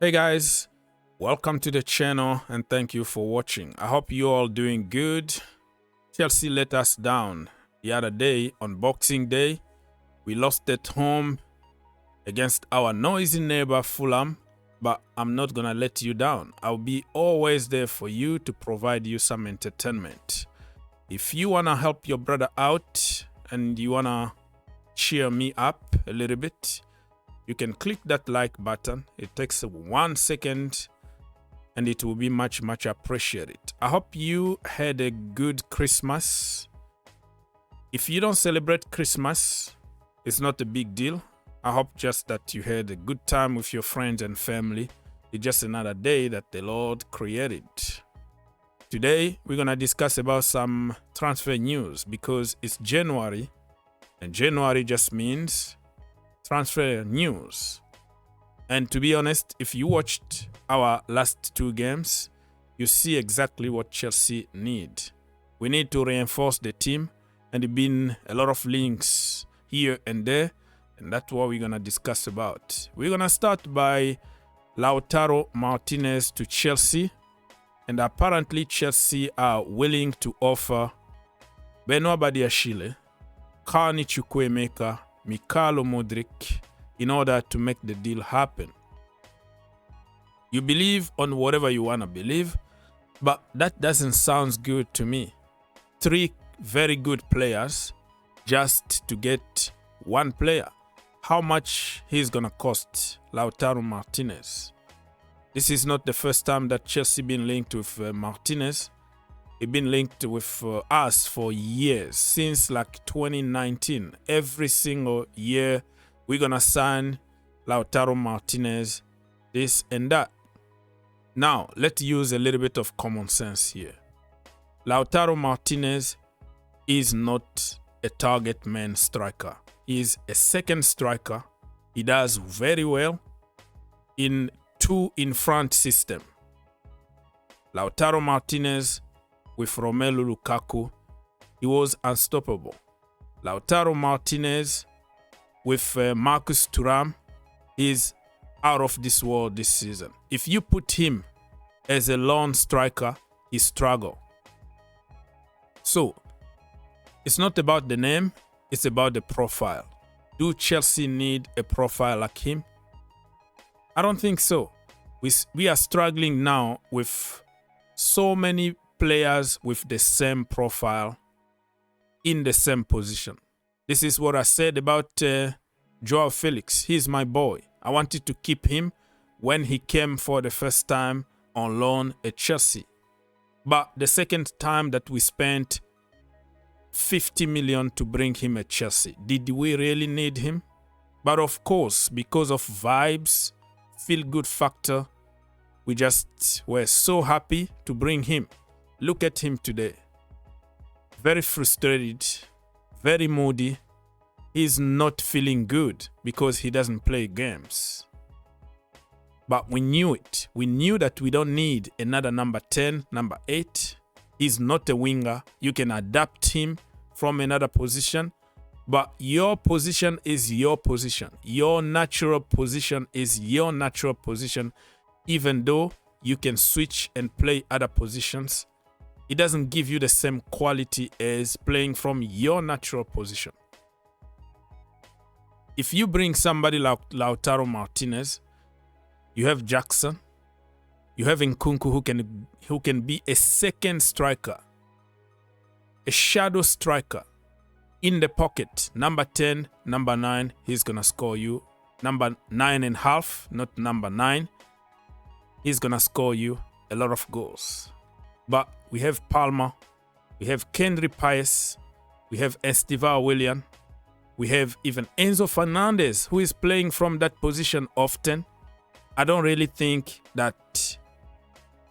Hey guys, welcome to the channel and thank you for watching. I hope you all doing good. Chelsea let us down the other day on Boxing Day. We lost at home against our noisy neighbor Fulham, but I'm not gonna let you down. I'll be always there for you to provide you some entertainment. If you wanna help your brother out and you wanna cheer me up a little bit, you can click that like button. It takes 1 second and it will be much appreciated. I hope you had a good Christmas. If you don't celebrate Christmas, it's not a big deal. I hope just that you had a good time with your friends and family. It's just another day that the Lord created. Today, we're gonna discuss about some transfer news because it's January, and January just means transfer news. And to be honest, if you watched our last 2 games, you see exactly what Chelsea need. We need to reinforce the team, and there have been a lot of links here and there, and that's what we're gonna discuss about. We're gonna start by Lautaro Martinez to Chelsea, and apparently Chelsea are willing to offer Benoit Badiashile, Carney Chukwuemeka, Mikhailo Mudryk in order to make the deal happen. You believe on whatever you want to believe, but that doesn't sound good to me. 3 very good players just to get 1 player. How much he's going to cost Lautaro Martinez? This is not the first time that Chelsea been linked with Martinez. He's been linked with us for years, since like 2019. Every single year, we're gonna sign Lautaro Martinez, this and that. Now, let's use a little bit of common sense here. Lautaro Martinez is not a target man striker. He's a second striker. He does very well in 2 in front system. Lautaro Martinez with Romelu Lukaku, he was unstoppable. Lautaro Martinez with Marcus Thuram is out of this world this season. If you put him as a lone striker, he struggle. So, it's not about the name, it's about the profile. Do Chelsea need a profile like him? I don't think so. We are struggling now with so many players with the same profile in the same position. This is what I said about Joao Felix. He's my boy. I wanted to keep him when he came for the first time on loan at Chelsea. But the second time that we spent 50 million to bring him at Chelsea, did we really need him? But of course, because of vibes, feel-good factor, we just were so happy to bring him. Look at him today. Very frustrated, very moody. He's not feeling good because he doesn't play games. But we knew it. We knew that we don't need another number 10, number 8. He's not a winger. You can adapt him from another position. But your position is your position. Your natural position is your natural position. Even though you can switch and play other positions, it doesn't give you the same quality as playing from your natural position. If you bring somebody like Lautaro Martinez, you have Jackson, you have Nkunku who can be a second striker, a shadow striker in the pocket. Number 10, number 9, he's gonna score you. Number 9.5, not number 9, he's gonna score you a lot of goals. But we have Palmer, we have Kendry Pius, we have Estevan Willian, we have even Enzo Fernandez, who is playing from that position often. I don't really think that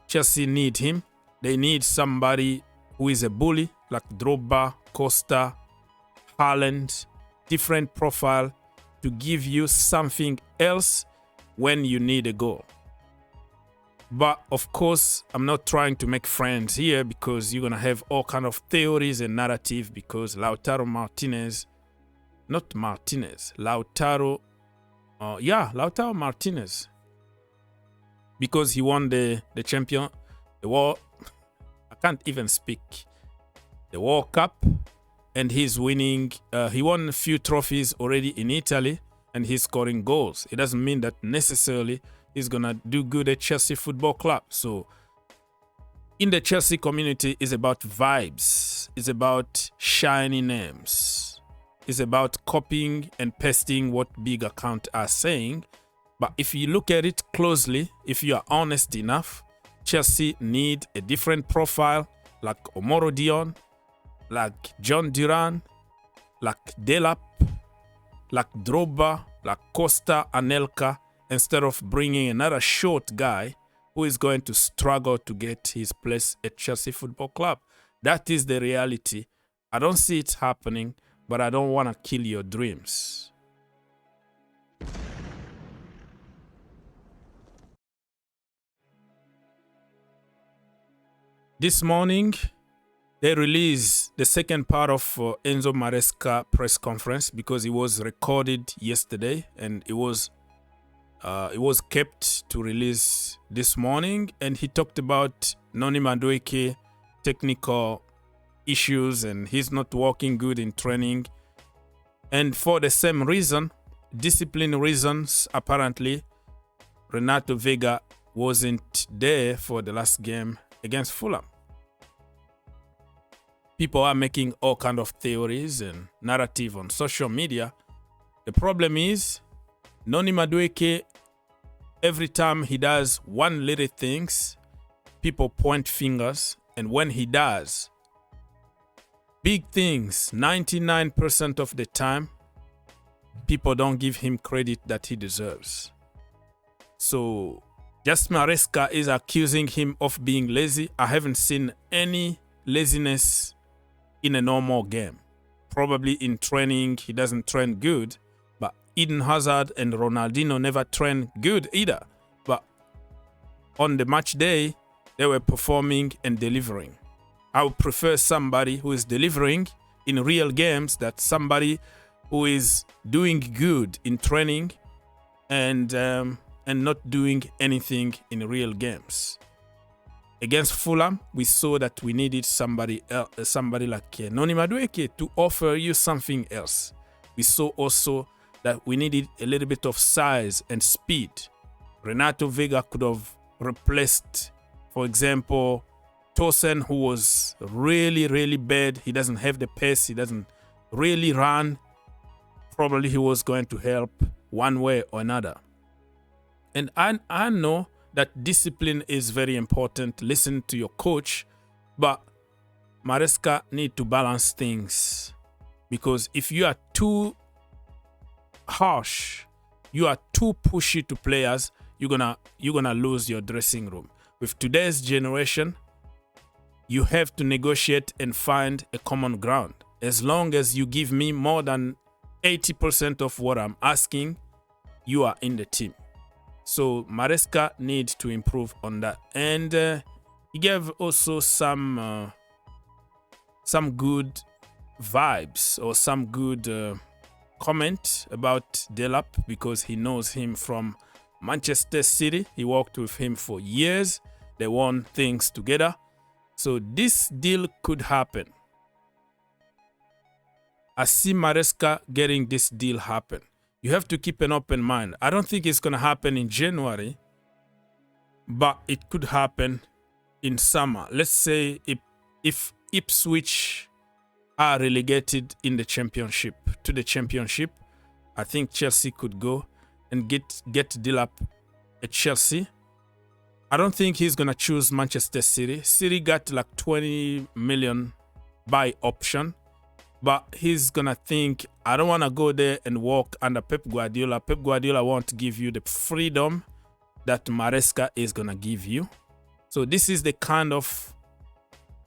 Chelsea need him. They need somebody who is a bully, like Drogba, Costa, Haaland, different profile to give you something else when you need a goal. But of course, I'm not trying to make friends here because you're going to have all kind of theories and narrative because Lautaro Martinez, not Martinez, Lautaro Martinez because he won the World, I can't even speak, the World Cup, and he's winning. He won a few trophies already in Italy, and he's scoring goals. It doesn't mean that necessarily he's gonna do good at Chelsea Football Club. So in the Chelsea community, it's about vibes. It's about shiny names. It's about copying and pasting what big accounts are saying. But if you look at it closely, if you are honest enough, Chelsea need a different profile, like Omoro Dion, like John Duran, like Delap, like Drogba, like Costa Anelka, instead of bringing another short guy who is going to struggle to get his place at Chelsea Football Club. That is the reality. I don't see it happening, but I don't want to kill your dreams. This morning, they released the second part of Enzo Maresca press conference because it was recorded yesterday and it was kept to release this morning. And he talked about Noni Madueke technical issues and he's not working good in training. And for the same reason, discipline reasons, apparently, Renato Vega wasn't there for the last game against Fulham. People are making all kinds of theories and narrative on social media. The problem is, Noni Madueke, every time he does one little things, people point fingers. And when he does big things, 99% of the time, people don't give him credit that he deserves. So, just Maresca is accusing him of being lazy. I haven't seen any laziness in a normal game. Probably in training, he doesn't train good. But Eden Hazard and Ronaldinho never train good either. But on the match day, they were performing and delivering. I would prefer somebody who is delivering in real games than somebody who is doing good in training and not doing anything in real games. Against Fulham, we saw that we needed somebody like Noni Madueke to offer you something else. We saw also that we needed a little bit of size and speed. Renato Vega could have replaced, for example, Tosin, who was really, really bad. He doesn't have the pace. He doesn't really run. Probably he was going to help one way or another. And I know that discipline is very important. Listen to your coach. But Maresca need to balance things. Because if you are too harsh, you are too pushy to players, you're gonna lose your dressing room. With today's generation, you have to negotiate and find a common ground. As long as you give me more than 80% of what I'm asking, you are in the team. So Maresca needs to improve on that. And he gave also some good vibes or some good comment about Delap because he knows him from Manchester City. He worked with him for years. They won things together. So this deal could happen. I see Maresca getting this deal happen. You have to keep an open mind. I don't think it's going to happen in January, but it could happen in summer. Let's say if Ipswich are relegated in the championship, I think Chelsea could go and get Delap at Chelsea. I don't think he's going to choose Manchester City. City got like 20 million buy option. But he's going to think, I don't want to go there and work under Pep Guardiola. Pep Guardiola won't give you the freedom that Maresca is going to give you. So this is the kind of,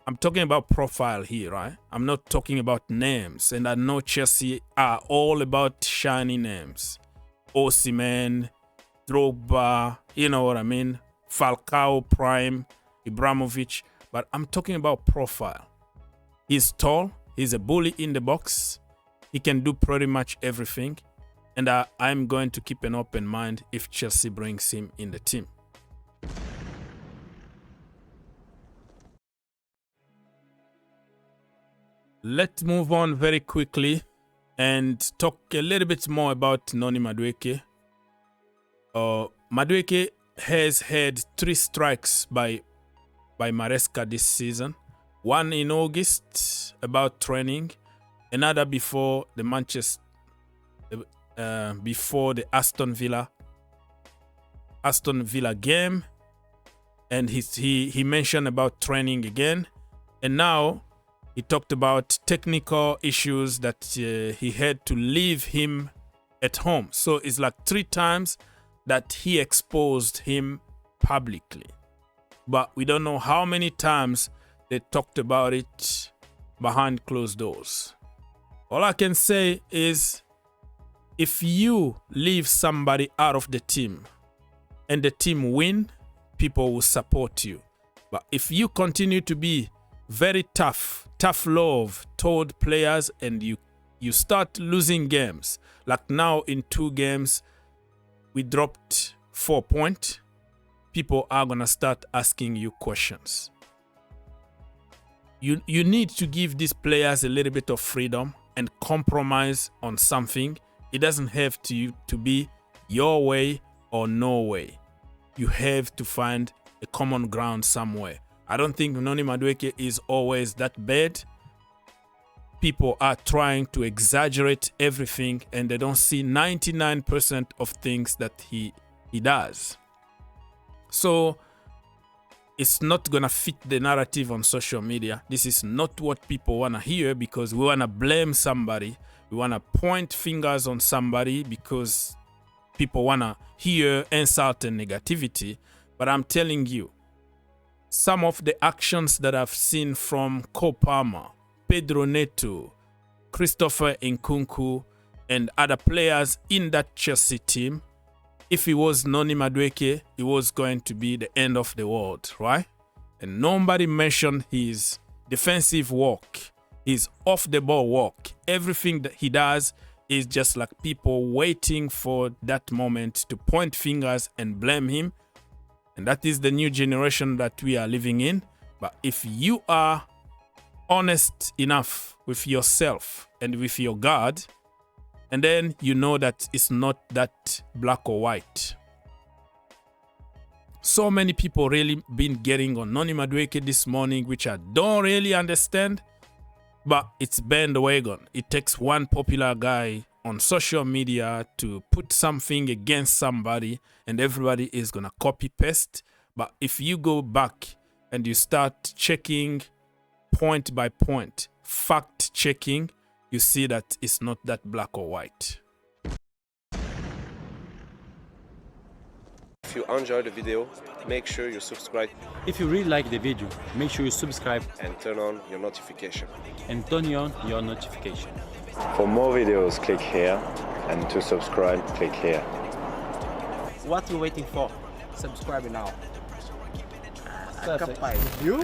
I'm talking about profile here, right? I'm not talking about names. And I know Chelsea are all about shiny names. Osimhen, Drogba, you know what I mean? Falcao, Prime, Abramovic. But I'm talking about profile. He's tall. He's a bully in the box. He can do pretty much everything. And I'm going to keep an open mind if Chelsea brings him in the team. let's move on very quickly and talk a little bit more about Noni Madueke. Madueke has had 3 strikes by Maresca this season. One in August about training, another before the Aston Villa game, and he mentioned about training again, and now he talked about technical issues that he had to leave him at home. So it's like 3 times that he exposed him publicly, but we don't know how many times they talked about it behind closed doors. All I can say is, if you leave somebody out of the team and the team win, people will support you. But if you continue to be very tough love toward players and you start losing games, like now in 2 games, we dropped 4 points, people are going to start asking you questions. You need to give these players a little bit of freedom and compromise on something. It doesn't have to be your way or no way. You have to find a common ground somewhere. I don't think Noni Madueke is always that bad. People are trying to exaggerate everything and they don't see 99% of things that he does. So it's not gonna fit the narrative on social media. This is not what people wanna hear, because we wanna blame somebody. We wanna point fingers on somebody because people wanna hear insult and negativity. But I'm telling you, some of the actions that I've seen from Cole Palmer, Pedro Neto, Christopher Nkunku, and other players in that Chelsea team, if it was Noni Madueke, it was going to be the end of the world, right? And nobody mentioned his defensive work, his off-the-ball work. Everything that he does is just like people waiting for that moment to point fingers and blame him. And that is the new generation that we are living in. But if you are honest enough with yourself and with your God, and then you know that it's not that black or white. So many people really been getting on Noni Madueke this morning, which I don't really understand, but it's bandwagon. It takes one popular guy on social media to put something against somebody and everybody is gonna copy paste. But if you go back and you start checking point by point, fact checking, you see that it's not that black or white. If you enjoyed the video, make sure you subscribe. If you really like the video, make sure you subscribe and turn on your notification. For more videos, click here, and to subscribe, click here. What are you waiting for? Subscribe now. You?